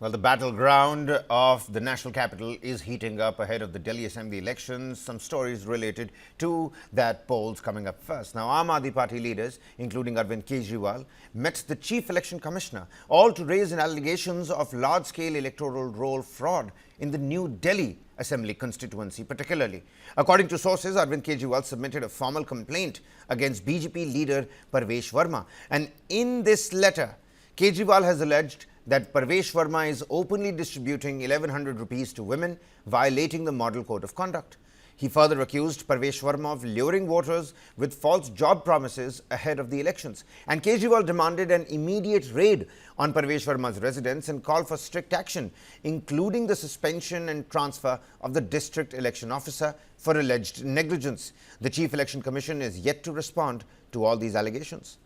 Well, the battleground of the national capital is heating up ahead of the Delhi Assembly elections. Some stories related to that polls coming up first. Now, Aam Aadmi Party leaders, including Arvind Kejriwal, met the Chief Election Commissioner, all to raise allegations of large-scale electoral roll fraud in the New Delhi Assembly constituency, particularly. According to sources, Arvind Kejriwal submitted a formal complaint against BJP leader Parvesh Verma. And in this letter, Kejriwal has alleged that Parvesh Verma is openly distributing 1100 rupees to women, violating the Model Code of Conduct. He further accused Parvesh Verma of luring voters with false job promises ahead of the elections. And Kejriwal demanded an immediate raid on Parvesh Verma's residence and called for strict action, including the suspension and transfer of the district election officer for alleged negligence. The Chief Election Commission is yet to respond to all these allegations.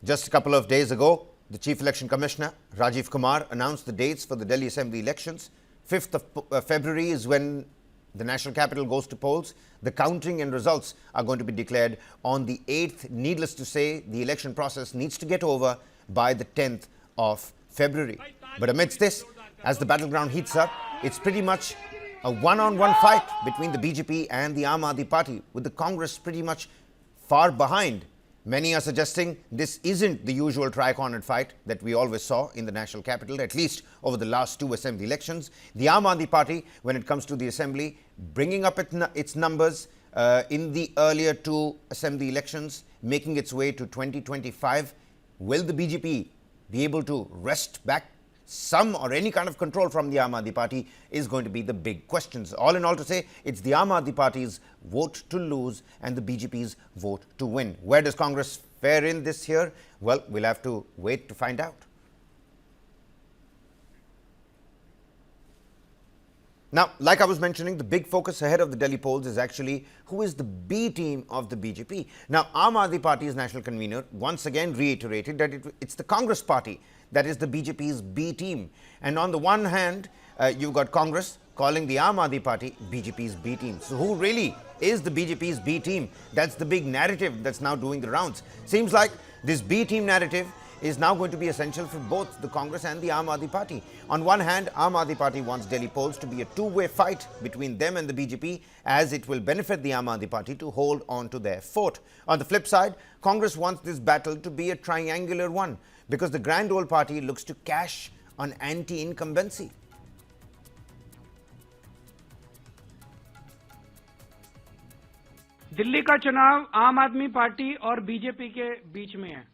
Just a couple of days ago, the Chief Election Commissioner, Rajiv Kumar, announced the dates for the Delhi Assembly elections. 5th of February is when the national capital goes to polls. The counting and results are going to be declared on the 8th. Needless to say, the election process needs to get over by the 10th of February. But amidst this, as the battleground heats up, it's pretty much a one-on-one fight between the BJP and the Aam Aadmi Party, with the Congress pretty much far behind. Many are suggesting this isn't the usual tri-cornered fight that we always saw in the national capital, at least over the last two assembly elections. The Aam Aadmi Party, when it comes to the assembly, bringing up its numbers in the earlier two assembly elections, making its way to 2025. Will the BJP be able to wrest back some or any kind of control from the Aam Aadmi Party is going to be the big questions. All in all, to say, it's the Aam Aadmi Party's vote to lose and the BJP's vote to win. Where does Congress fare in this year? Well, we'll have to wait to find out. Now, like I was mentioning, the big focus ahead of the Delhi polls is actually who is the B team of the BJP. Now, Aam Aadmi Party's national convener once again reiterated that it's the Congress party that is the BJP's B team. And on the one hand, you've got Congress calling the Aam Aadmi Party BJP's B team. So who really is the BJP's B team? That's the big narrative that's now doing the rounds. Seems like this B team narrative is now going to be essential for both the Congress and the Aam Aadmi Party. On one hand, Aam Aadmi Party wants Delhi polls to be a two-way fight between them and the BJP, as it will benefit the Aam Aadmi Party to hold on to their fort. On the flip side, Congress wants this battle to be a triangular one, because the grand old party looks to cash on anti-incumbency. Delhi का चुनाव आम आदमी party और BJP के बीच में है।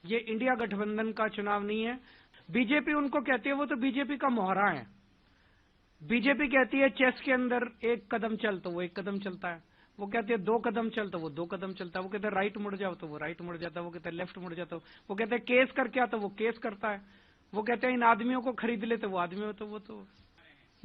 ये India गठबंधन का चुनाव नहीं है। बीजेपी उनको कहती है, वो तो बीजेपी का मोहरा है। बीजेपी कहती है चेस के अंदर एक कदम चल तो वो एक कदम चलता है, वो कहते हैं दो कदम चल तो वो दो कदम चलता है, वो कहते हैं राइट मुड़ जाओ तो वो राइट मुड़ जाता है, वो कहते हैं लेफ्ट मुड़ जाता है, वो कहते हैं केस करके आता वो केस करता है, वो कहते हैं इन आदमियों को खरीद ले तो वो आदमी हो तो वो तो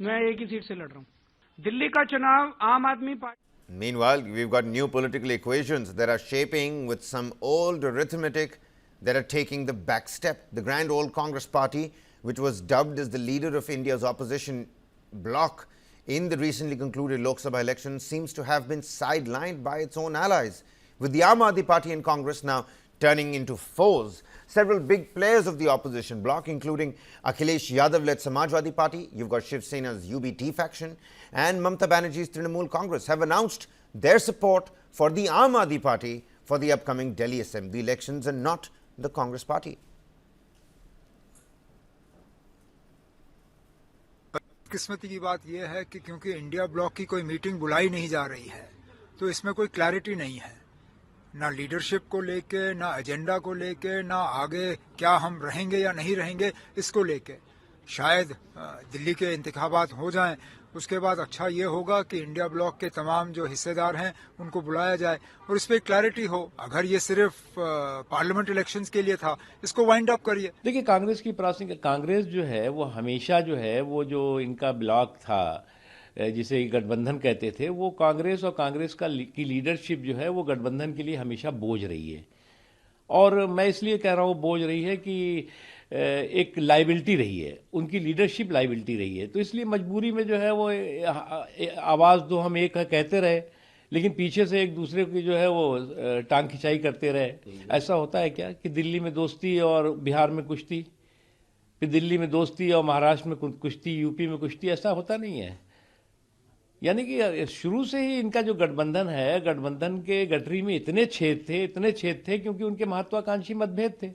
मैं एक ही सीट से लड़ रहा हूं। दिल्ली का चुनाव आम आदमी party. Meanwhile, we've got new political equations that are shaping with some old arithmetic that are taking the back step. The grand old Congress party, which was dubbed as the leader of India's opposition bloc in the recently concluded Lok Sabha election, seems to have been sidelined by its own allies, with the Aam Aadmi Party and Congress now turning into foes. Several big players of the opposition bloc, including Akhilesh Yadav-led Samajwadi Party, you've got Shiv Sena's UBT faction, and Mamata Banerjee's Trinamool Congress, have announced their support for the Aam Aadmi Party for the upcoming Delhi Assembly elections and not the Congress party. किस्मती की बात यह है कि क्योंकि India block की कोई meeting बुलाई नहीं जा रही है, तो इसमें कोई क्लैरिटी नहीं है, ना लीडरशिप को लेके, ना एजेंडा को लेके, ना आगे क्या हम रहेंगे या नहीं रहेंगे इसको लेके। शायद दिल्ली के इंतखाबात हो जाएं, उसके बाद अच्छा ये होगा कि इंडिया ब्लॉक के तमाम जो हिस्सेदार हैं उनको बुलाया जाए और इस पे क्लैरिटी हो। अगर ये सिर्फ पार्लियामेंट इलेक्शंस के लिए था, इसको वाइंड अप करिए। देखिए, कांग्रेस की प्राथमिक, कांग्रेस जो है वो हमेशा जो है वो जो इनका ब्लॉक था जिसे गठबंधन कहते थे, वो कांग्रेस और कांग्रेस की लीडरशिप जो है वो गठबंधन के लिए हमेशा बोझ रही है। और मैं इसलिए कह रहा हूँ बोझ रही है कि एक लाइबिलिटी रही है, उनकी लीडरशिप लाइबिलिटी रही है, तो इसलिए मजबूरी में जो है वो आवाज़ दो हम एक कहते रहे, लेकिन पीछे से एक दूसरे की जो है वो टांग खिंचाई करते रहे। ऐसा होता है क्या कि दिल्ली में दोस्ती और बिहार में कुश्ती, फिर दिल्ली में दोस्ती और महाराष्ट्र में कुश्ती, यूपी में कुश्ती? ऐसा होता नहीं है। यानी कि शुरू से ही इनका जो गठबंधन है, गठबंधन के गठरी में इतने छेद थे क्योंकि उनके महत्वाकांक्षी मतभेद थे।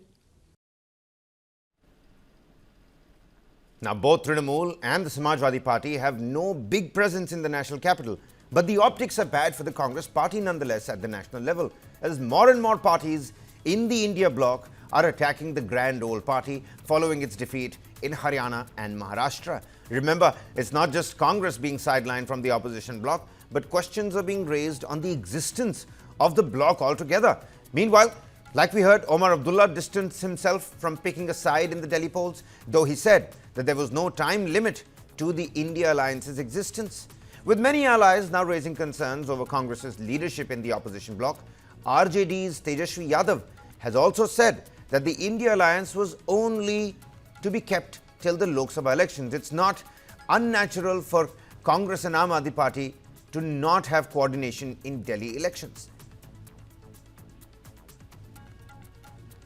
Now, both Trinamool and the Samajwadi Party have no big presence in the national capital, but the optics are bad for the Congress party nonetheless at the national level, as more and more parties in the India bloc are attacking the grand old party following its defeat in Haryana and Maharashtra. Remember, it's not just Congress being sidelined from the opposition bloc, but questions are being raised on the existence of the bloc altogether. Meanwhile, like we heard, Omar Abdullah distanced himself from picking a side in the Delhi polls, though he said that there was no time limit to the India alliance's existence. With many allies now raising concerns over Congress's leadership in the opposition bloc, RJD's Tejashwi Yadav has also said that the India alliance was only to be kept till the Lok Sabha elections. It's not unnatural for Congress and Aam Aadmi Party to not have coordination in Delhi elections.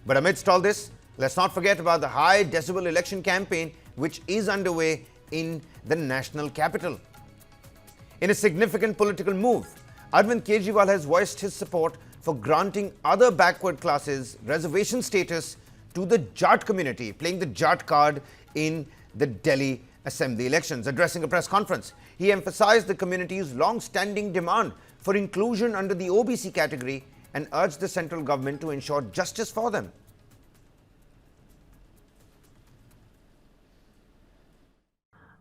But amidst all this, let's not forget about the high decibel election campaign which is underway in the national capital. In a significant political move, Arvind Kejriwal has voiced his support for granting other backward classes reservation status to the Jat community, playing the Jat card in the Delhi Assembly elections. Addressing a press conference, he emphasized the community's long-standing demand for inclusion under the OBC category and urged the central government to ensure justice for them.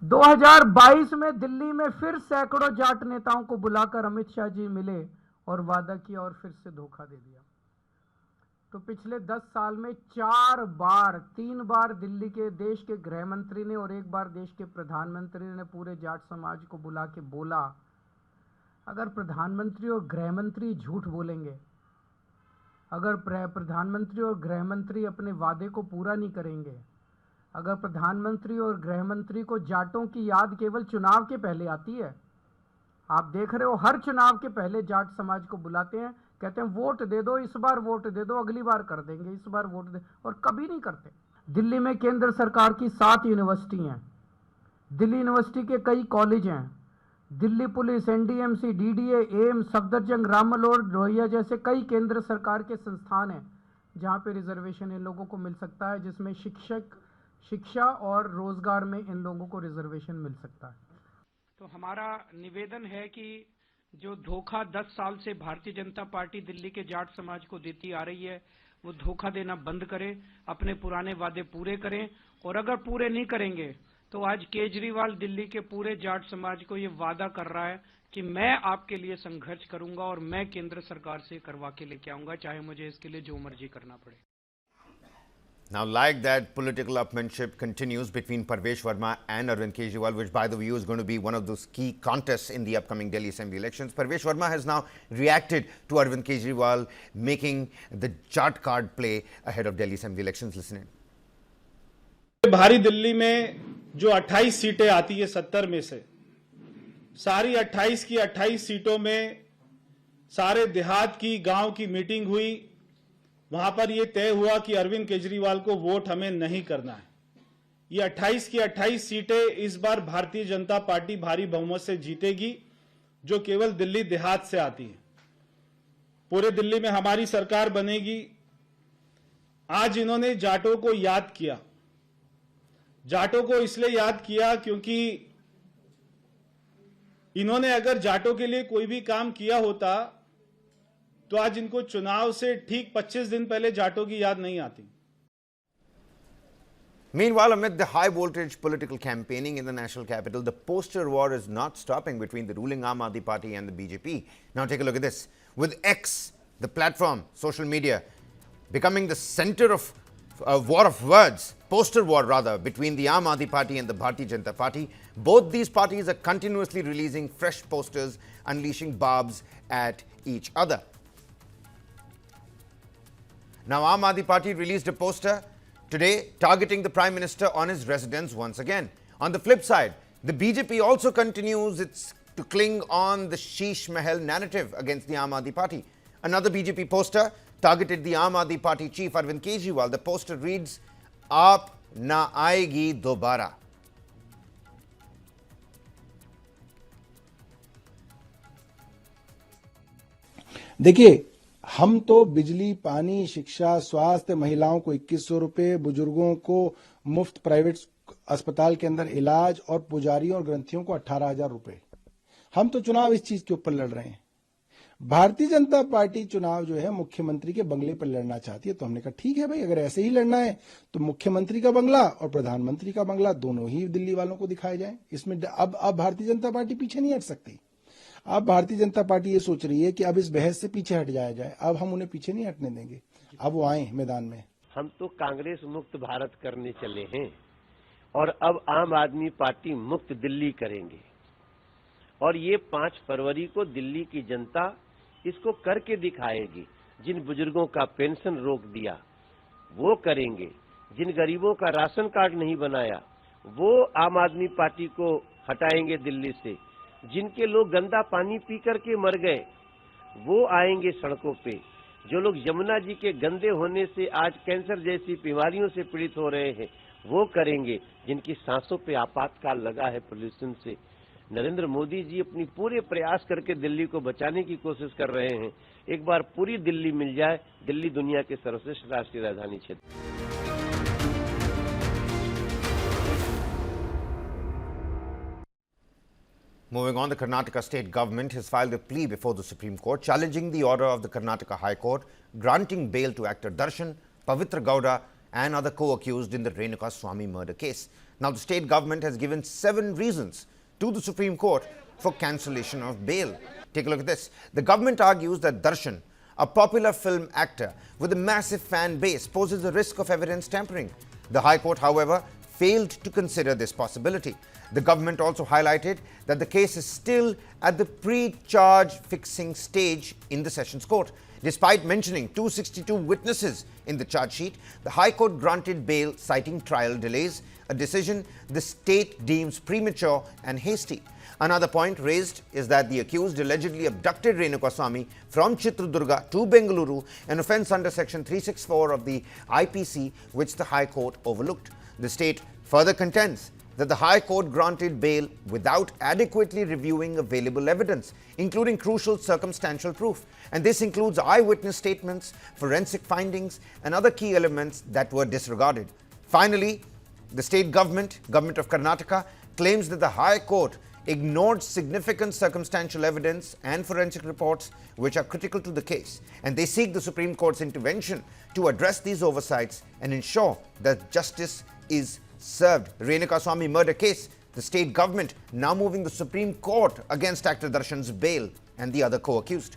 – 2022 में दिल्ली में फिर सैकड़ों जाट नेताओं को बुलाकर अमित शाह जी मिले और वादा किया और फिर से धोखा दे दिया। तो पिछले 10 साल में 3 बार दिल्ली के देश के गृह मंत्री ने और 1 बार देश के प्रधानमंत्री ने पूरे जाट समाज को बुला के बोला, अगर प्रधानमंत्री और गृह मंत्री झूठ बोलेंगे, अगर प्रधानमंत्री और गृह मंत्री अपने वादे को पूरा नहीं करेंगे, अगर प्रधानमंत्री और गृह मंत्री को जाटों की याद केवल चुनाव के पहले आती है, आप देख रहे हो हर चुनाव के पहले जाट समाज को बुलाते हैं, कहते हैं वोट दे दो, इस बार वोट दे दो, अगली बार कर देंगे, इस बार वोट दे, और कभी नहीं करते। दिल्ली में केंद्र सरकार की 7 यूनिवर्सिटी हैं, दिल्ली यूनिवर्सिटी के कई कॉलेज हैं, Delhi police, NDMC, DDA, AIIMS, Safdarjung, रामलोर, रोहिया जैसे कई केंद्र सरकार के संस्थान हैं जहां पे रिजर्वेशन इन लोगों को मिल सकता है, जिसमें शिक्षा और रोजगार में इन लोगों को रिजर्वेशन मिल सकता है। तो हमारा निवेदन है कि जो धोखा 10 साल से भारतीय जनता पार्टी दिल्ली के जाट समाज को देती आ रही है, वो धोखा देना बंद करें, अपने पुराने वादे पूरे करें, और अगर पूरे नहीं करेंगे तो आज केजरीवाल दिल्ली के पूरे जाट समाज को ये वादा कर रहा है कि मैं आपके लिए संघर्ष करूंगा और मैं केंद्र सरकार से करवा के लेके आऊंगा, चाहे मुझे इसके लिए जो मर्जी करना पड़े। Now, like that, political upmanship continues between Parvesh Verma and Arvind Kejriwal, which, by the way, is going to be one of those key contests in the upcoming Delhi Assembly elections. Parvesh Verma has now reacted to Arvind Kejriwal making the Jat card play ahead of Delhi Assembly elections. Listen in. भारी दिल्ली में जो 28 सीटें आती है 70 में से, सारी 28 की 28 सीटों में सारे देहात की, गांव की मीटिंग हुई। वहां पर यह तय हुआ कि अरविंद केजरीवाल को वोट हमें नहीं करना है। ये 28 की 28 सीटें इस बार भारतीय जनता पार्टी भारी बहुमत से जीतेगी, जो केवल दिल्ली देहात से आती है। पूरे दिल्ली में हमारी सरकार बनेगी। आज इन्होंने जाटों को याद किया। जाटों को इसलिए याद किया क्योंकि इन्होंने अगर जाटों के लिए कोई भी काम किया होता तो आज इनको चुनाव से ठीक 25 दिन पहले जाटों की याद नहीं आती। Meanwhile, amid the high-voltage political campaigning in the national capital, the poster war is not stopping between the ruling Aam Aadmi Party and the BJP. Now take a look at this. With X, the platform, social media, becoming the center of a war of words, poster war rather, between the Aam Aadmi Party and the Bharatiya Janata Party, both these parties are continuously releasing fresh posters, unleashing barbs at each other. Now, Aam Aadmi Party released a poster today targeting the Prime Minister on his residence once again. On the flip side, the BJP also continues to cling on the Sheesh Mahal narrative against the Aam Aadmi Party. Another BJP poster targeted the Aam Aadmi Party chief Arvind Kejriwal. The poster reads, "Aap na aayegi dobara." देखिए, हम तो बिजली, पानी, शिक्षा, स्वास्थ्य, महिलाओं को 2100 रुपए, बुजुर्गों को मुफ्त प्राइवेट अस्पताल के अंदर इलाज और पुजारियों और ग्रंथियों को 18,000 रुपए। हम तो चुनाव इस चीज के ऊपर लड़ रहे हैं। भारतीय जनता पार्टी चुनाव जो है मुख्यमंत्री के बंगले पर लड़ना चाहती है, तो हमने कहा ठीक है भाई, अगर ऐसे ही लड़ना है तो मुख्यमंत्री का बंगला और प्रधानमंत्री का बंगला दोनों ही दिल्ली वालों को दिखाए जाए। इसमें अब भारतीय जनता पार्टी पीछे नहीं हट सकती। अब भारतीय जनता पार्टी ये सोच रही है कि अब इस बहस से पीछे हट जाया जाए। अब हम उन्हें पीछे नहीं हटने देंगे, अब वो आए मैदान में। हम तो कांग्रेस मुक्त भारत करने चले हैं और अब आम आदमी पार्टी मुक्त दिल्ली करेंगे। और ये 5 फरवरी को दिल्ली की जनता इसको करके दिखाएगी। जिन बुजुर्गों का पेंशन रोक दिया वो करेंगे, जिन गरीबों का राशन कार्ड नहीं बनाया वो आम आदमी पार्टी को हटाएंगे दिल्ली से, जिनके लोग गंदा पानी पी करके मर गए वो आएंगे सड़कों पे, जो लोग यमुना जी के गंदे होने से आज कैंसर जैसी बीमारियों से पीड़ित हो रहे हैं वो करेंगे, जिनकी सांसों पे आपातकाल लगा है पोल्यूशन से। नरेंद्र मोदी जी अपनी पूरे प्रयास करके दिल्ली को बचाने की कोशिश कर रहे हैं। एक बार पूरी दिल्ली मिल जाए, दिल्ली दुनिया के सर्वश्रेष्ठ राष्ट्रीय राजधानी क्षेत्र। Moving on, the Karnataka state government has filed a plea before the Supreme Court challenging the order of the Karnataka High Court granting bail to actor Darshan, Pavitra Gowda and other co-accused in the Renukaswamy murder case. Now, the state government has given 7 reasons to the Supreme Court for cancellation of bail. Take a look at this. The government argues that Darshan, a popular film actor with a massive fan base, poses a risk of evidence tampering. The High Court, however, failed to consider this possibility. The government also highlighted that the case is still at the pre-charge fixing stage in the Sessions Court. Despite mentioning 262 witnesses in the charge sheet, the High Court granted bail citing trial delays, a decision the state deems premature and hasty. Another point raised is that the accused allegedly abducted Renukaswamy from Chitradurga to Bengaluru, an offence under Section 364 of the IPC, which the High Court overlooked. The state further contends that the High Court granted bail without adequately reviewing available evidence, including crucial circumstantial proof. And this includes eyewitness statements, forensic findings, and other key elements that were disregarded. Finally, the state government of Karnataka, claims that the High Court ignored significant circumstantial evidence and forensic reports which are critical to the case, and they seek the Supreme Court's intervention to address these oversights and ensure that justice is served. Renukaswamy murder case, the state government now moving the Supreme Court against actor Darshan's bail and the other co-accused.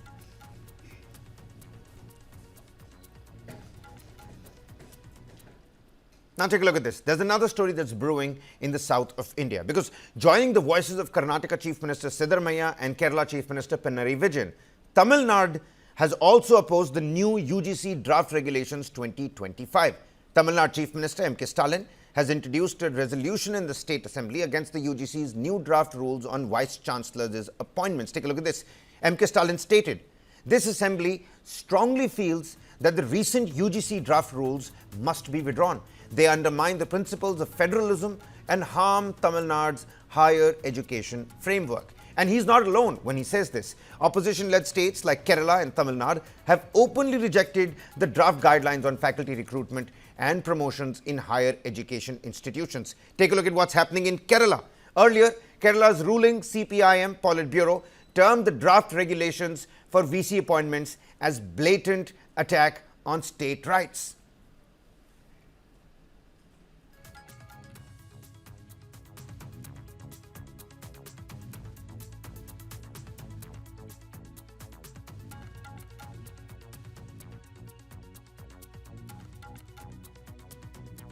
Now take a look at this. There's another story that's brewing in the south of India, because joining the voices of Karnataka Chief Minister Siddaramaiah and Kerala Chief Minister Pinarayi Vijayan, Tamil Nadu has also opposed the new UGC draft regulations 2025. Tamil Nadu Chief Minister M.K. Stalin has introduced a resolution in the State Assembly against the UGC's new draft rules on Vice Chancellors' appointments. Take a look at this. M.K. Stalin stated, "This Assembly strongly feels that the recent UGC draft rules must be withdrawn. They undermine the principles of federalism and harm Tamil Nadu's higher education framework." And he's not alone when he says this. Opposition-led states like Kerala and Tamil Nadu have openly rejected the draft guidelines on faculty recruitment and promotions in higher education institutions. Take a look at what's happening in Kerala. Earlier, Kerala's ruling CPIM Politburo termed the draft regulations for VC appointments as blatant attack on state rights.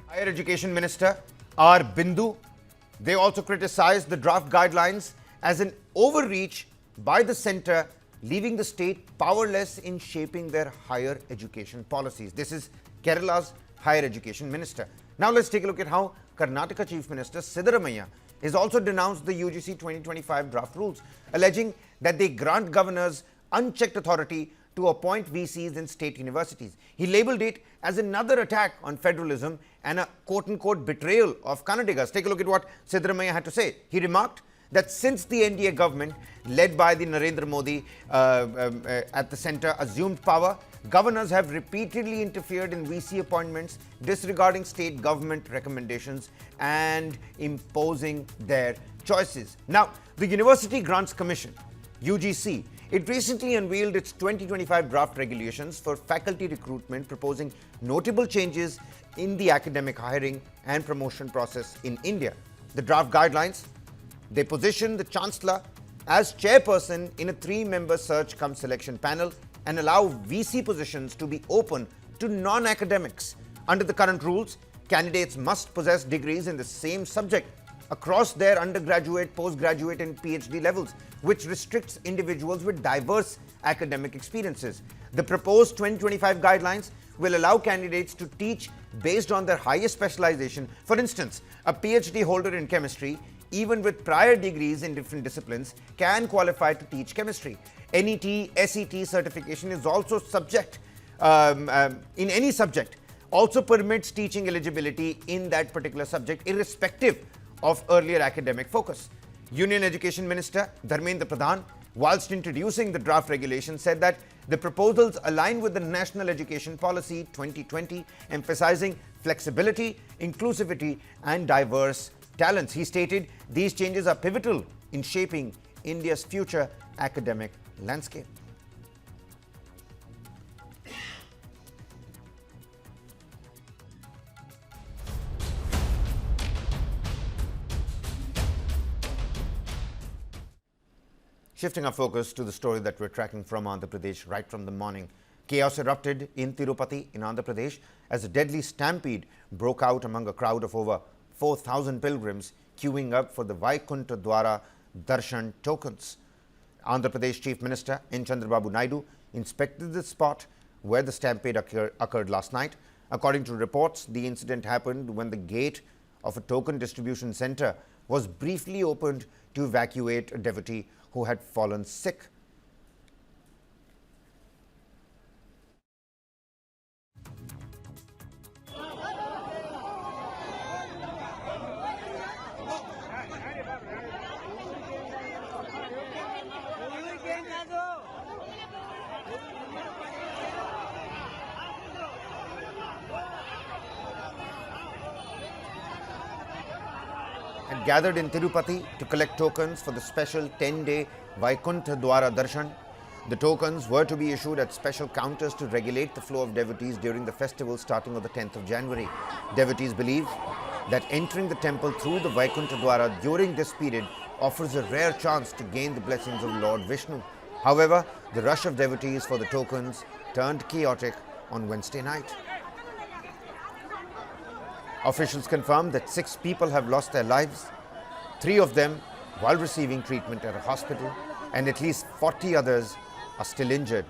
Higher Education Minister R. Bindu, they also criticized the draft guidelines as an overreach by the centre, leaving the state powerless in shaping their higher education policies. This is Kerala's Higher Education Minister. Now let's take a look at how Karnataka Chief Minister Siddaramaiah has also denounced the UGC 2025 draft rules, alleging that they grant governors unchecked authority to appoint VCs in state universities. He labelled it as another attack on federalism and a quote-unquote betrayal of Kannadigas. Take a look at what Siddaramaiah had to say. He remarked that since the NDA government, led by the Narendra Modi at the centre, assumed power, governors have repeatedly interfered in VC appointments, disregarding state government recommendations and imposing their choices. Now, the University Grants Commission, UGC, it recently unveiled its 2025 draft regulations for faculty recruitment, proposing notable changes in the academic hiring and promotion process in India. The draft guidelines, they position the Chancellor as chairperson in a 3-member search cum selection panel and allow VC positions to be open to non-academics. Under the current rules, candidates must possess degrees in the same subject across their undergraduate, postgraduate and PhD levels, which restricts individuals with diverse academic experiences. The proposed 2025 guidelines will allow candidates to teach based on their highest specialization. For instance, a PhD holder in chemistry, even with prior degrees in different disciplines, can qualify to teach chemistry. NET, SET certification is also subject, in any subject, also permits teaching eligibility in that particular subject, irrespective of earlier academic focus. Union Education Minister Dharmendra Pradhan, whilst introducing the draft regulation, said that the proposals align with the National Education Policy 2020, emphasizing flexibility, inclusivity and diverse talents. He stated these changes are pivotal in shaping India's future academic landscape. Shifting our focus to the story that we're tracking from Andhra Pradesh right from the morning. Chaos erupted in Tirupati in Andhra Pradesh as a deadly stampede broke out among a crowd of over 4,000 pilgrims queuing up for the Vaikuntha Dwara Darshan tokens. Andhra Pradesh Chief Minister N. Chandrababu Naidu inspected the spot where the stampede occurred last night. According to reports, the incident happened when the gate of a token distribution center was briefly opened to evacuate a devotee who had fallen sick. And gathered in Tirupati to collect tokens for the special 10-day Vaikuntha Dwara Darshan. The tokens were to be issued at special counters to regulate the flow of devotees during the festival starting on the 10th of January. Devotees believe that entering the temple through the Vaikuntha Dwara during this period offers a rare chance to gain the blessings of Lord Vishnu. However, the rush of devotees for the tokens turned chaotic on Wednesday night. Officials confirmed that 6 people have lost their lives, 3 of them while receiving treatment at a hospital, and at least 40 others are still injured.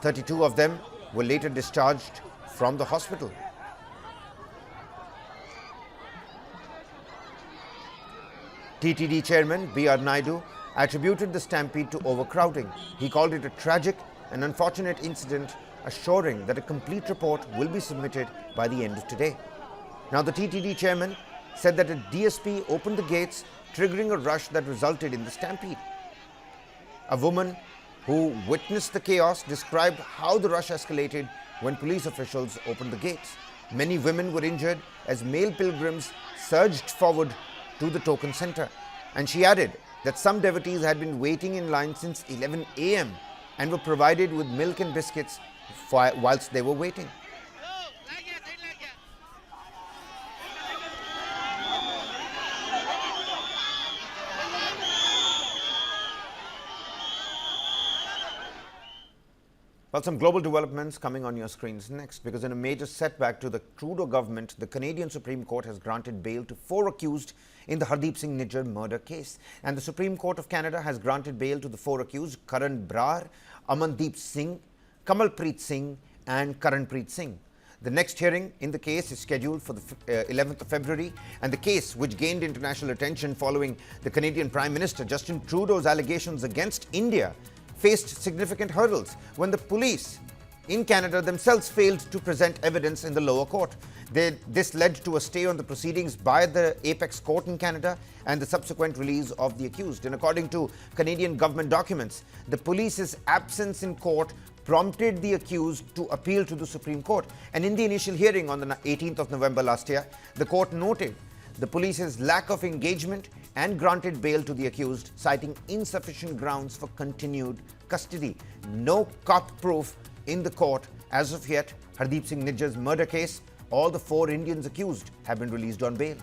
32 of them were later discharged from the hospital. TTD Chairman B.R. Naidu attributed the stampede to overcrowding. He called it a tragic and unfortunate incident, assuring that a complete report will be submitted by the end of today. Now, the TTD chairman said that a DSP opened the gates, triggering a rush that resulted in the stampede. A woman who witnessed the chaos described how the rush escalated when police officials opened the gates. Many women were injured as male pilgrims surged forward to the token center. And she added that some devotees had been waiting in line since 11 a.m. and were provided with milk and biscuits whilst they were waiting. Well, some global developments coming on your screens next, because in a major setback to the Trudeau government, the Canadian Supreme Court has granted bail to 4 accused in the Hardeep Singh Nijjar murder case. And the Supreme Court of Canada has granted bail to the 4 accused, Karan Brar, Amandeep Singh, Kamalpreet Singh and Karanpreet Singh. The next hearing in the case is scheduled for the 11th of February, and the case, which gained international attention following the Canadian Prime Minister Justin Trudeau's allegations against India, faced significant hurdles when the police in Canada themselves failed to present evidence in the lower court. This led to a stay on the proceedings by the apex court in Canada and the subsequent release of the accused. And according to Canadian government documents, the police's absence in court prompted the accused to appeal to the Supreme Court. And in the initial hearing on the 18th of November last year, the court noted the police's lack of engagement and granted bail to the accused, citing insufficient grounds for continued custody. No cop proof in the court as of yet. Hardeep Singh Nijjar's murder case, all the 4 Indians accused have been released on bail.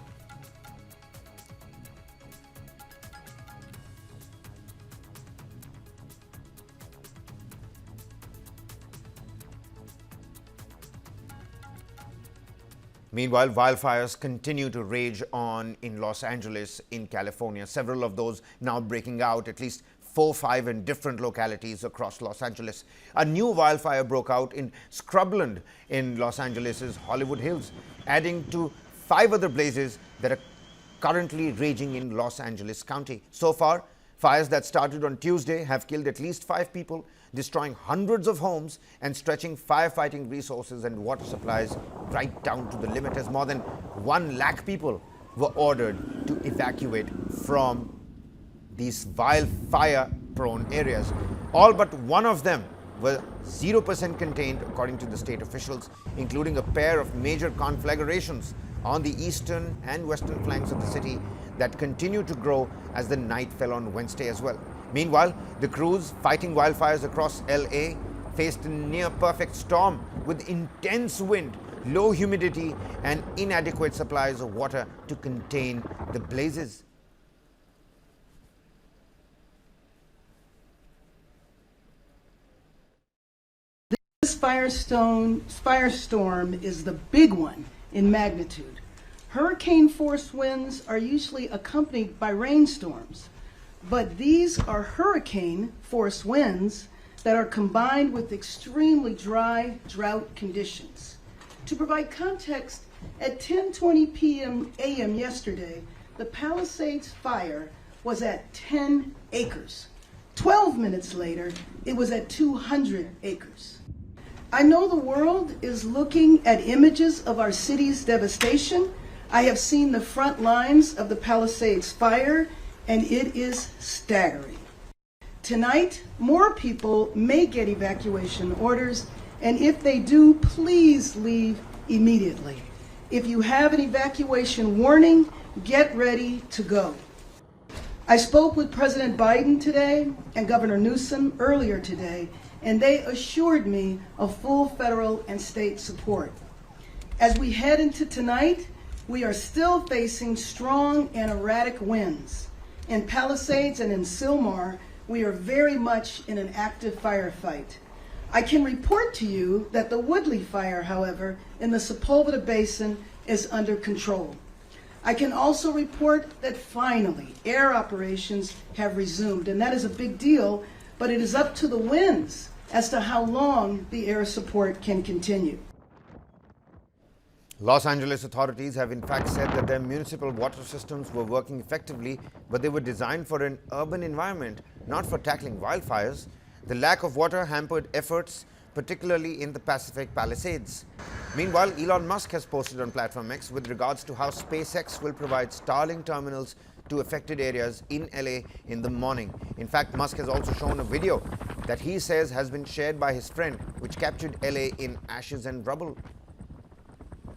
Meanwhile, wildfires continue to rage on in Los Angeles in California. Several of those now breaking out, at least 4 or 5 in different localities across Los Angeles. A new wildfire broke out in Scrubland in Los Angeles' Hollywood Hills, adding to 5 other blazes that are currently raging in Los Angeles County. So far, fires that started on Tuesday have killed at least 5 people, destroying hundreds of homes and stretching firefighting resources and water supplies right down to the limit, as more than 1 lakh people were ordered to evacuate from these wildfire-prone areas. All but one of them were 0% contained, according to the state officials, including a pair of major conflagrations on the eastern and western flanks of the city that continue to grow as the night fell on Wednesday as well. Meanwhile, the crews fighting wildfires across LA faced a near-perfect storm with intense wind, low humidity, and inadequate supplies of water to contain the blazes. This firestorm is the big one in magnitude. Hurricane-force winds are usually accompanied by rainstorms, but these are hurricane-force winds that are combined with extremely dry drought conditions. To provide context, at 10:20 a.m. yesterday, the Palisades fire was at 10 acres. 12 minutes later, it was at 200 acres. I know the world is looking at images of our city's devastation. I have seen the front lines of the Palisades fire, and it is staggering. Tonight, more people may get evacuation orders, and if they do, please leave immediately. If you have an evacuation warning, get ready to go. I spoke with President Biden today and Governor Newsom earlier today, and they assured me of full federal and state support. As we head into tonight, we are still facing strong and erratic winds. In Palisades and in Sylmar, we are very much in an active firefight. I can report to you that the Woodley fire, however, in the Sepulveda Basin is under control. I can also report that finally air operations have resumed, and that is a big deal, but it is up to the winds as to how long the air support can continue. Los Angeles authorities have in fact said that their municipal water systems were working effectively, but they were designed for an urban environment, not for tackling wildfires. The lack of water hampered efforts, particularly in the Pacific Palisades. Meanwhile, Elon Musk has posted on Platform X with regards to how SpaceX will provide Starlink terminals to affected areas in LA in the morning. In fact, Musk has also shown a video that he says has been shared by his friend, which captured LA in ashes and rubble.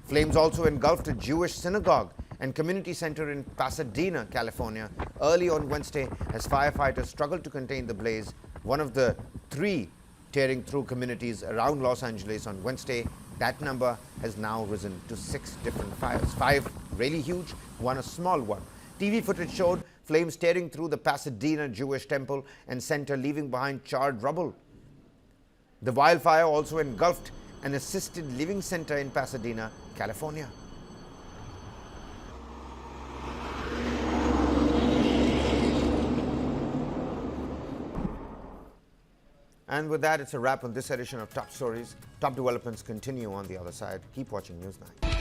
Flames also engulfed a Jewish synagogue and community center in Pasadena, California, early on Wednesday as firefighters struggled to contain the blaze, one of the 3 tearing through communities around Los Angeles on Wednesday. That number has now risen to 6 different fires, 5 really huge, 1 a small one. TV footage showed flames tearing through the Pasadena Jewish temple and center, leaving behind charred rubble. The wildfire also engulfed an assisted living center in Pasadena, California. And with that, it's a wrap on this edition of Top Stories. Top developments continue on the other side. Keep watching News 9.